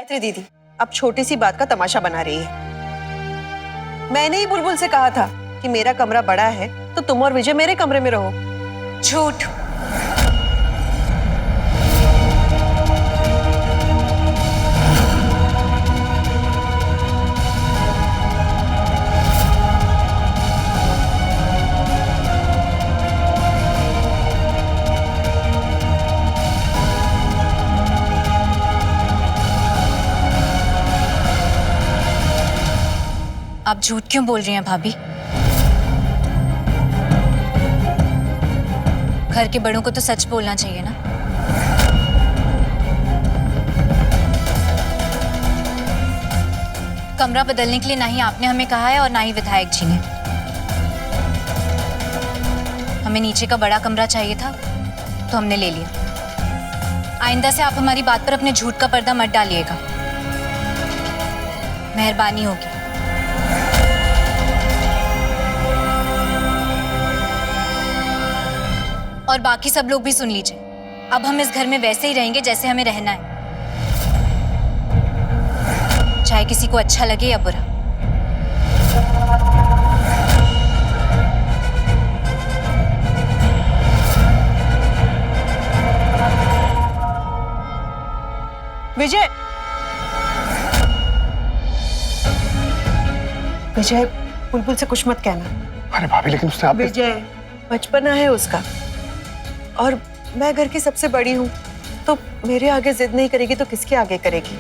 गायत्री दीदी अब छोटी सी बात का तमाशा बना रही है। मैंने ही बुलबुल से कहा था कि मेरा कमरा बड़ा है तो तुम और विजय मेरे कमरे में रहो। झूठ। आप झूठ क्यों बोल रही हैं भाभी? घर के बड़ों को तो सच बोलना चाहिए ना। कमरा बदलने के लिए ना ही आपने हमें कहा है और ना ही विधायक जी ने। हमें नीचे का बड़ा कमरा चाहिए था तो हमने ले लिया। आइंदा से आप हमारी बात पर अपने झूठ का पर्दा मत डालिएगा, मेहरबानी होगी। और बाकी सब लोग भी सुन लीजिए, अब हम इस घर में वैसे ही रहेंगे जैसे हमें रहना है, चाहे किसी को अच्छा लगे या बुरा। विजय, विजय बुलबुल से कुछ मत कहना। अरे भाभी लेकिन उसने आप विजय, बचपना है उसका और मैं घर की सबसे बड़ी हूँ, तो मेरे आगे जिद नहीं करेगी तो किसके आगे करेगी?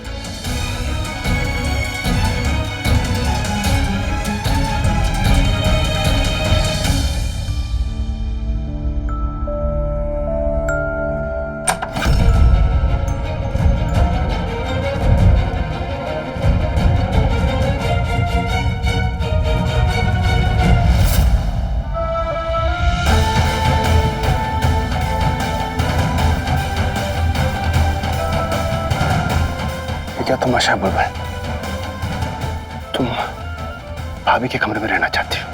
क्या तमाशा है बुलबुल? तुम भाभी के कमरे में रहना चाहती हो?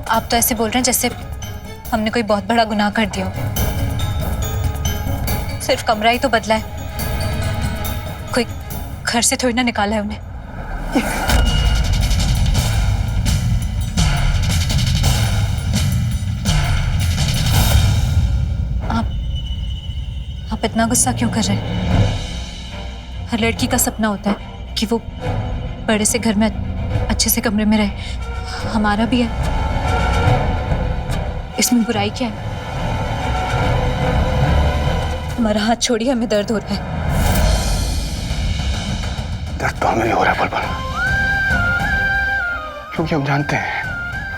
आप तो ऐसे बोल रहे हैं जैसे हमने कोई बहुत बड़ा गुनाह कर दिया हो। सिर्फ कमरा ही तो बदला है, कोई घर से थोड़ी ना निकाला है उन्हें। आप इतना गुस्सा क्यों कर रहे हैं? हर लड़की का सपना होता है कि वो बड़े से घर में अच्छे से कमरे में रहे। हमारा भी है, इसमें बुराई क्या है? हमारा हाथ छोड़िए, हमें दर्द हो रहा है। दर्द तो हमें भी हो रहा है बुलबुल, क्योंकि हम जानते हैं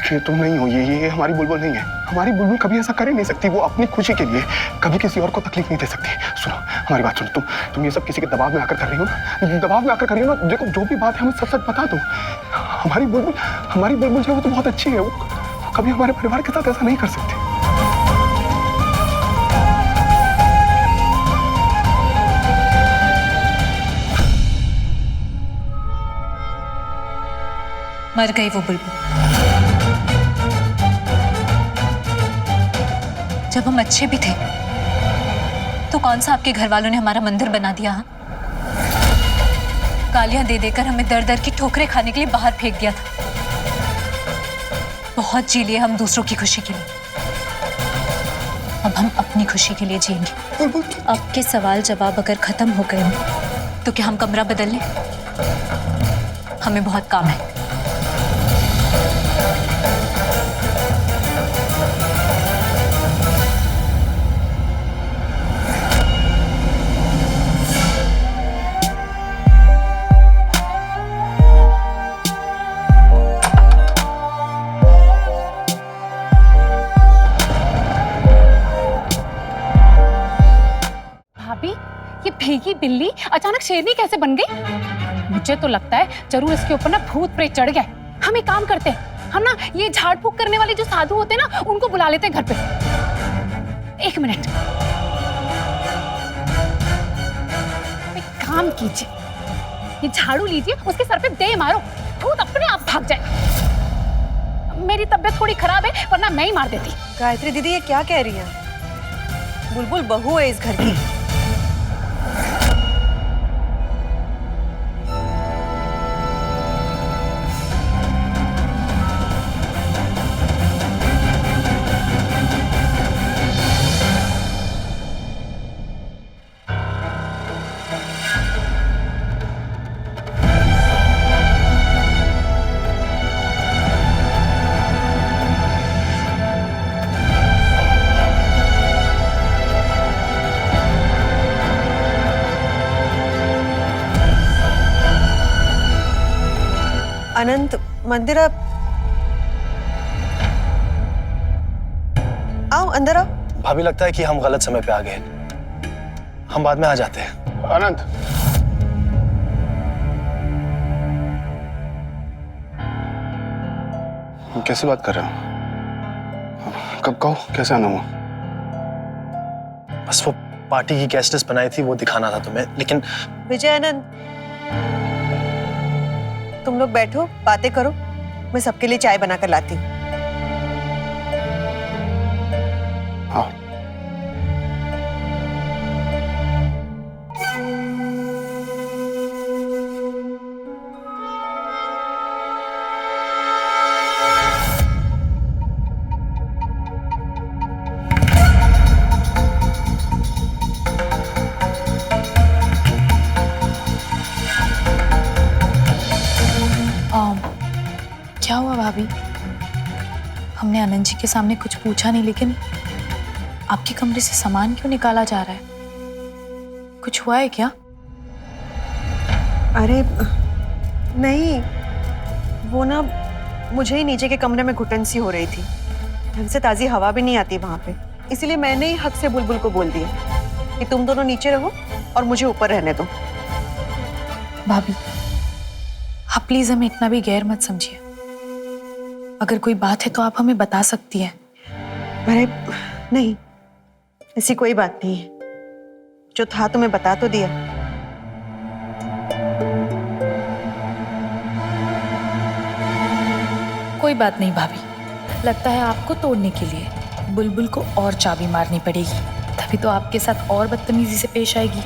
कि तुम नहीं हो, ये हमारी बुलबुल नहीं है। हमारी बुलबुल कभी ऐसा कर ही नहीं सकती। वो अपनी खुशी के लिए कभी किसी और को तकलीफ नहीं दे सकती। सुनो हमारी बात सुनो, तुम ये सब किसी के दबाव में आकर कर रही हो ना, दबाव में आकर कर रही हो ना। देखो जो भी बात है हमें सच सच बता दो। हमारी बुलबुल जो है वो तो बहुत अच्छी है, वो कभी हमारे परिवार के साथ ऐसा नहीं कर सकती। मर गई वो बुलबुल। जब हम अच्छे भी थे तो कौन सा आपके घर वालों ने हमारा मंदिर बना दिया? हाँ, गालियां दे देकर हमें दर दर की ठोकरें खाने के लिए बाहर फेंक दिया था। बहुत जी लिए हम दूसरों की खुशी के लिए, अब हम अपनी खुशी के लिए जिएंगे। आपके सवाल जवाब अगर खत्म हो गए हो तो क्या हम कमरा बदल लें? हमें बहुत काम है। ये भीगी बिल्ली अचानक शेरनी कैसे बन गई? मुझे तो लगता है जरूर इसके ऊपर ना भूत प्रेत चढ़ गए। हम एक काम करते हैं, हम ना ये झाड़ फूक करने वाले जो साधु होते हैं ना, उनको बुला लेते हैं घर पे। एक मिनट, एक काम कीजिए, ये झाड़ू लीजिए, उसके सर पे दे मारो, भूत अपने आप भाग जाए। मेरी तबीयत थोड़ी खराब है, वरना मैं ही मार देती। गायत्री दीदी ये क्या कह रही हैं? बुलबुल बहू है इस घर की। अनंत मंदिर आओ अंदर आओ। भाभी लगता है कि हम गलत समय पे आ गए, हम बाद में आ जाते हैं। अनंत, कैसे बात कर रहे हो? कब कहो कैसे आना हुआ? बस वो पार्टी की गेस्ट लिस्ट बनाई थी, वो दिखाना था तुम्हें। लेकिन विजय आनंद, तुम लोग बैठो बातें करो, मैं सबके लिए चाय बनाकर लाती हूँ। हाँ। क्या हुआ भाभी? हमने आनंद जी के सामने कुछ पूछा नहीं, लेकिन आपके कमरे से सामान क्यों निकाला जा रहा है? कुछ हुआ है क्या? अरे नहीं, वो ना मुझे ही नीचे के कमरे में घुटन सी हो रही थी, ढंग से ताजी हवा भी नहीं आती वहां पे, इसीलिए मैंने ही हक से बुलबुल को बोल दिया कि तुम दोनों नीचे रहो और मुझे ऊपर रहने दो। भाभी आप प्लीज हमें इतना भी गैर मत समझिए। अगर कोई बात है तो आप हमें बता सकती हैं। अरे नहीं, ऐसी कोई बात नहीं है, जो था तुम्हें बता तो दिया। कोई बात नहीं भाभी, लगता है आपको तोड़ने के लिए बुलबुल को और चाबी मारनी पड़ेगी, तभी तो आपके साथ और बदतमीजी से पेश आएगी।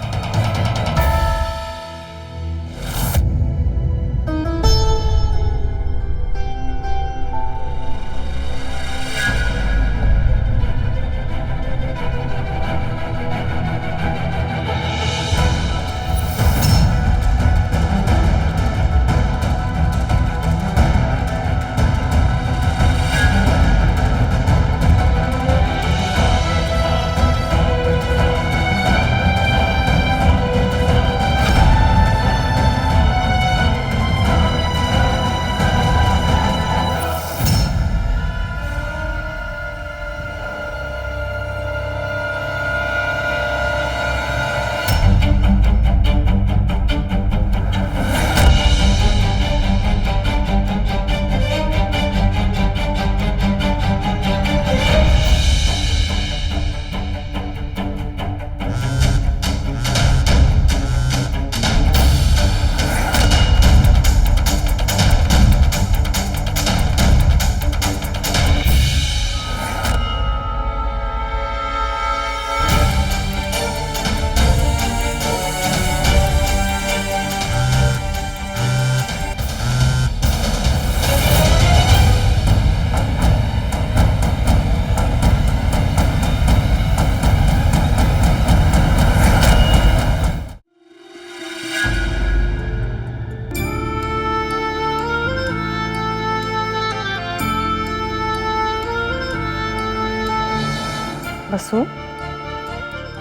बसु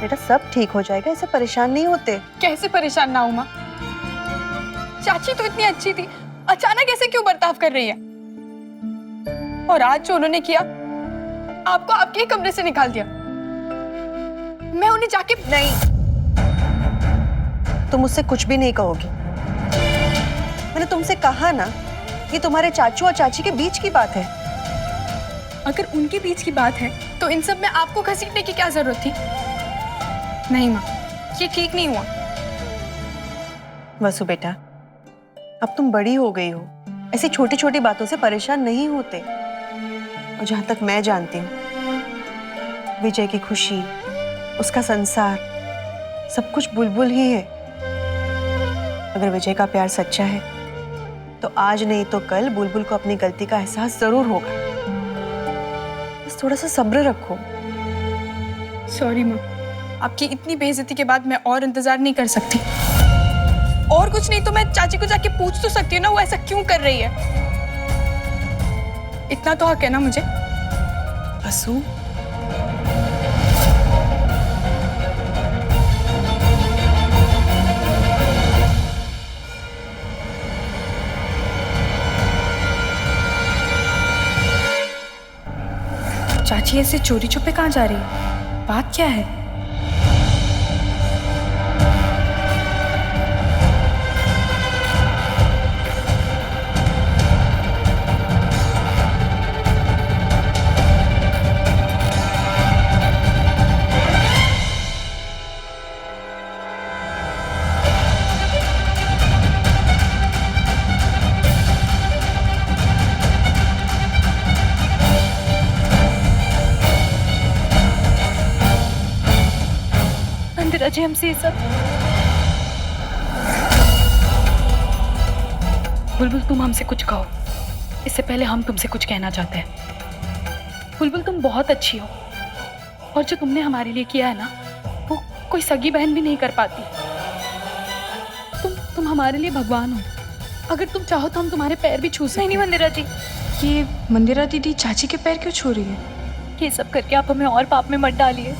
बेटा, सब ठीक हो जाएगा, ऐसे परेशान नहीं होते। कैसे परेशान ना हूं माँ? चाची तो इतनी अच्छी थी, अचानक ऐसे क्यों बर्ताव कर रही है? और आज जो उन्होंने किया, आपको आपके ही कमरे से निकाल दिया। मैं उन्हें जाके नहीं, तुम मुझसे कुछ भी नहीं कहोगी। मैंने तुमसे कहा ना, ये तुम्हारे चाचू और चाची के बीच की बात है। अगर उनके बीच की बात है तो इन सब में आपको घसीटने की क्या जरूरत थी? नहीं माँ, ये ठीक नहीं हुआ। वसु बेटा, अब तुम बड़ी हो गई हो, ऐसी छोटी छोटी बातों से परेशान नहीं होते। और जहां तक मैं जानती हूँ, विजय की खुशी, उसका संसार, सब कुछ बुलबुल ही है। अगर विजय का प्यार सच्चा है तो आज नहीं तो कल बुलबुल को अपनी गलती का एहसास जरूर होगा। बस थोड़ा सा सब्र रखो। सॉरी माँ, आपकी इतनी बेइज्जती के बाद मैं और इंतजार नहीं कर सकती। और कुछ नहीं तो मैं चाची को जाके पूछ तो सकती हूँ ना, वो ऐसा क्यों कर रही है। इतना तो हक है ना मुझे। बसु, चाची ऐसे चोरी छुपे कहाँ जा रही है? बात क्या है? मंदिरा जी हमसे ये सब। बुलबुल तुम हमसे कुछ कहो, इससे पहले हम तुमसे कुछ कहना चाहते हैं। बुलबुल तुम बहुत अच्छी हो और जो तुमने हमारे लिए किया है ना, वो कोई सगी बहन भी नहीं कर पाती। तुम हमारे लिए भगवान हो। अगर तुम चाहो तो हम तुम्हारे पैर भी छू सकते हैं। नहीं मंदिरा जी, ये मंदिरा दीदी चाची के पैर क्यों छू रही है? ये सब करके आप हमें और पाप में मत डालिए।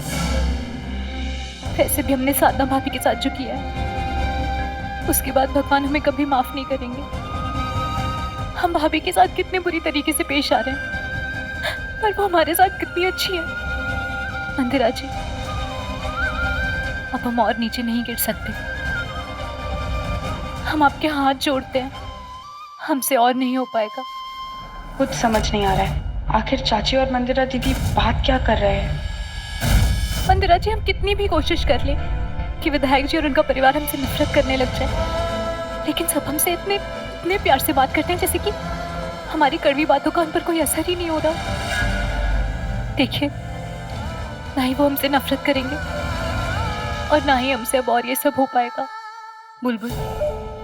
वैसे भी हमने साधना भाभी के साथ जो किया है, उसके बाद भगवान हमें कभी माफ नहीं करेंगे। हम भाभी के साथ कितने बुरी तरीके से पेश आ रहे हैं, पर वो हमारे साथ कितनी अच्छी है। मंदिरा जी, अब हम और नीचे नहीं गिर सकते। हम आपके हाथ जोड़ते हैं, हमसे और नहीं हो पाएगा। कुछ समझ नहीं आ रहा है, आखिर चाची और मंदिरा दीदी बात क्या कर रहे हैं? मंदिरा जी, हम कितनी भी कोशिश कर लें कि विधायक जी और उनका परिवार हमसे नफरत करने लग जाए, लेकिन सब हमसे इतने प्यार से बात करते हैं जैसे कि हमारी कड़वी बातों का उन पर कोई असर ही नहीं हो रहा। देखिए, ना ही वो हमसे नफरत करेंगे और ना ही हमसे अब और ये सब हो पाएगा। बुलबुल,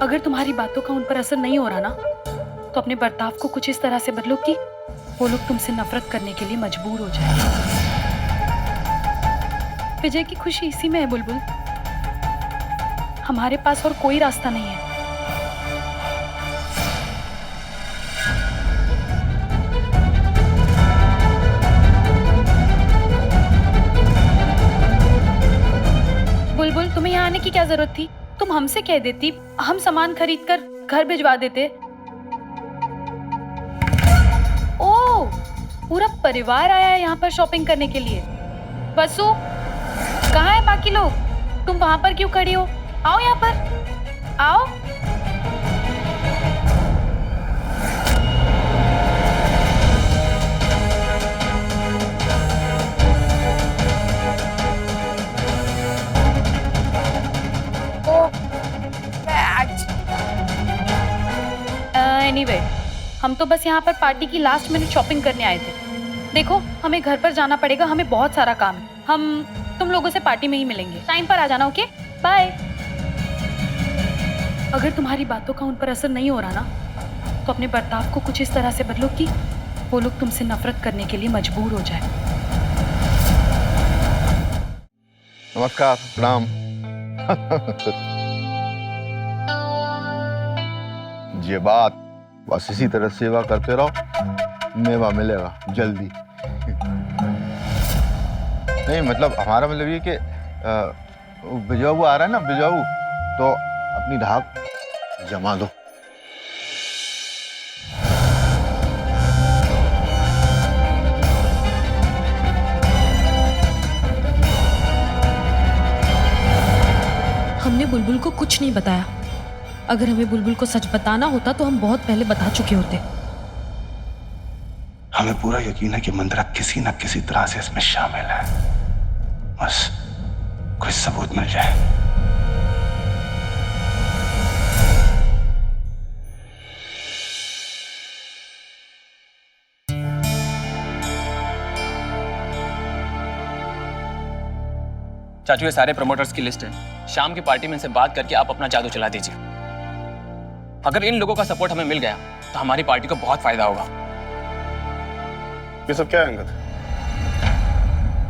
अगर तुम्हारी बातों का उन पर असर नहीं हो रहा ना, तो अपने बर्ताव को कुछ इस तरह से बदलो कि वो लोग तुमसे नफरत करने के लिए मजबूर हो जाए। विजय की खुशी इसी में है बुलबुल। हमारे पास और कोई रास्ता नहीं है। बुलबुल, तुम्हें यहाँ आने की क्या जरूरत थी? तुम हमसे कह देती, हम सामान खरीद कर घर भिजवा देते। ओ, पूरा परिवार आया है यहाँ पर शॉपिंग करने के लिए। बसु, कहाँ है बाकी लोग? तुम वहां पर क्यों खड़ी हो? आओ यहाँ पर, आओ। एनीवे, हम तो बस यहाँ पर पार्टी की लास्ट मिनट शॉपिंग करने आए थे। देखो, हमें घर पर जाना पड़ेगा, हमें बहुत सारा काम है। हम तुम लोगों से पार्टी में ही मिलेंगे। टाइम पर आ जाना, ओके? बाय। अगर तुम्हारी बातों का उन पर असर नहीं हो रहा ना, तो अपने बर्ताव को कुछ इस तरह से बदलो कि वो लोग तुमसे नफरत करने के लिए मजबूर हो जाए। नमस्कार, प्रणाम। ये बात, बस इसी तरह सेवा करते रहो, मेवा मिलेगा जल्दी। नहीं मतलब हमारा मतलब ये कि बिजाऊ आ रहा है ना, बिजाऊ, तो अपनी ढाक जमा दो। हमने बुलबुल को कुछ नहीं बताया। अगर हमें बुलबुल को सच बताना होता तो हम बहुत पहले बता चुके होते। हमें पूरा यकीन है कि मंदिरा किसी न किसी तरह से इसमें शामिल है। बस कोई सबूत मिल जाए। चाचू ये सारे प्रमोटर्स की लिस्ट है। शाम की पार्टी में इनसे बात करके आप अपना जादू चला दीजिए। अगर इन लोगों का सपोर्ट हमें मिल गया तो हमारी पार्टी को बहुत फायदा होगा। ये सब क्या है अंगद?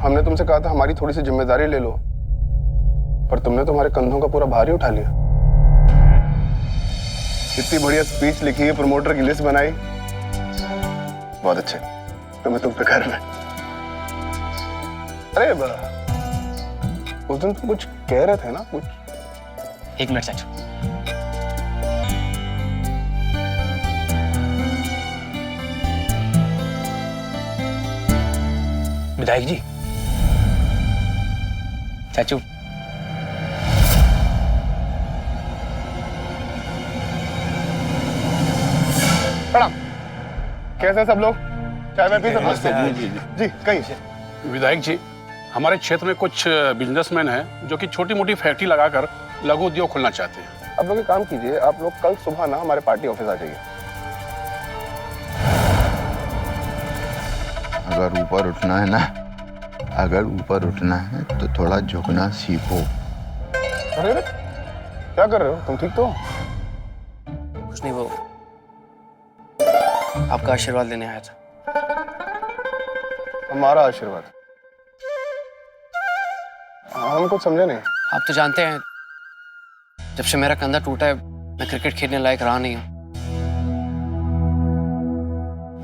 हमने तुमसे कहा था हमारी थोड़ी सी जिम्मेदारी ले लो, पर तुमने तुम्हारे कंधों का पूरा भार ही उठा लिया। इतनी बढ़िया स्पीच लिखी है, प्रमोटर की लिस्ट बनाई, बहुत अच्छे। तो मैं तुम पे घर में। अरे उस दिन तुम कुछ कह रहे थे ना, कुछ? 1 मिनट चाचू। विधायक जी, चाचू प्रणाम। कैसे हैं सब लोग? चाय वाय पी सब? जी कहीं से। विधायक जी, हमारे क्षेत्र में कुछ बिजनेसमैन हैं जो कि छोटी मोटी फैक्ट्री लगाकर लघु उद्योग खोलना चाहते हैं। आप लोग एक काम कीजिए, आप लोग कल सुबह ना हमारे पार्टी ऑफिस आ जाइए। अगर ऊपर उठना है ना, अगर ऊपर उठना है तो थोड़ा झुकना सीखो। अरे अरे क्या कर रहे हो तुम? ठीक तो हो? कुछ नहीं, वो आपका आशीर्वाद लेने आया था। हमारा आशीर्वाद? हम कुछ समझे नहीं। आप तो जानते हैं जब से मेरा कंधा टूटा है मैं क्रिकेट खेलने लायक रहा नहीं हूं।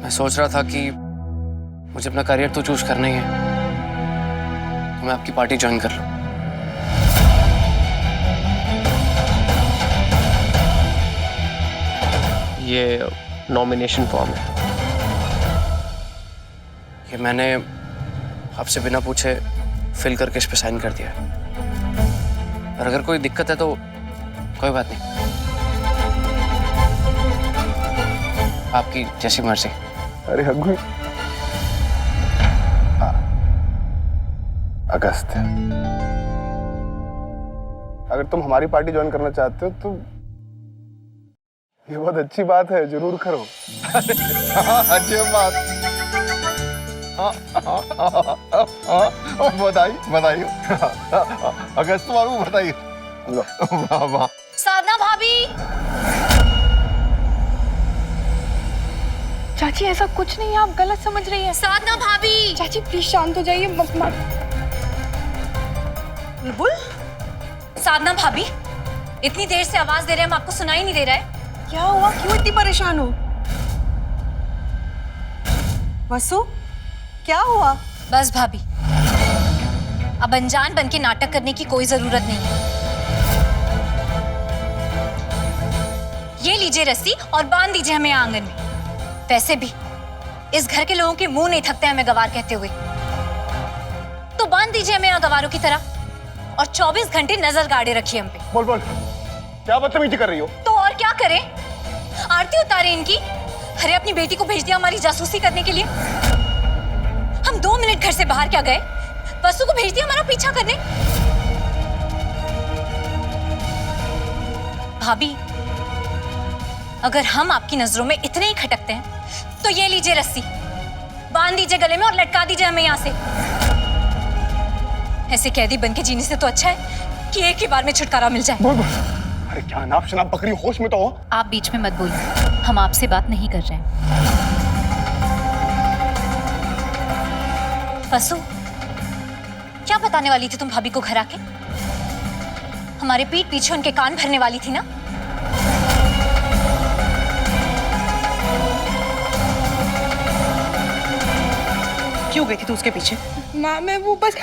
मैं सोच रहा था कि मुझे अपना करियर तो चूज करना ही है, तो मैं आपकी पार्टी ज्वाइन कर लूं। ये नॉमिनेशन फॉर्म है। ये मैंने आपसे बिना पूछे फिल करके इस पे साइन कर दिया है। और अगर कोई दिक्कत है तो कोई बात नहीं, आपकी जैसी मर्जी। अरे हग्गू, अगस्त, अगर तुम हमारी पार्टी ज्वाइन करना चाहते हो तो ये बहुत अच्छी बात है, जरूर करो। अच्छी बात। बधाई बधाई। अगस्त बाबू बधाई। वाह वाह। साधना भाभी, चाची ऐसा कुछ नहीं है, आप गलत समझ रही हैं। साधना भाभी। चाची प्लीज शांत हो जाइए। बुलबुल, साधना भाभी, इतनी देर से आवाज दे रहे हैं, हम आपको सुनाई नहीं दे रहा है? क्या हुआ? क्यों इतनी परेशान हो? वसु, क्या हुआ? बस भाभी, अब अनजान बन के नाटक करने की कोई जरूरत नहीं है। ये लीजिए रस्सी और बांध दीजिए हमें आंगन में। वैसे भी इस घर के लोगों के मुंह नहीं थकते हमें गवार कहते हुए, तो बांध दीजिए हमें यहाँ गवारों की तरह और 24 घंटे नजर गाड़े रखिए हम पे। बोल बोल, क्या बदतमीजी कर रही हो? तो और क्या करें? आरती उतारे इनकी। अरे अपनी बेटी को भेज दिया हमारी जासूसी करने के लिए। हम 2 मिनट घर से बाहर क्या गए, वसु को भेज दिया हमारा पीछा करने। भाभी, अगर हम आपकी नजरों में इतने ही खटकते हैं तो ये लीजिए रस्सी, बांध दीजिए गले में और लटका दीजिए हमें यहाँ से। ऐसे कैदी बन के जीने से तो अच्छा है कि एक ही बार में छुटकारा मिल जाए। बोल बोल। अरे क्या नाप शनाप बकरी, होश में तो हो। आप बीच में मत बोलिए, हम आपसे बात नहीं कर रहे हैं। वसु, क्या बताने वाली थी तुम भाभी को घर आके? हमारे पीठ पीछे उनके कान भरने वाली थी ना? क्यों गई थी तू उसके पीछे? माँ मैं वो बस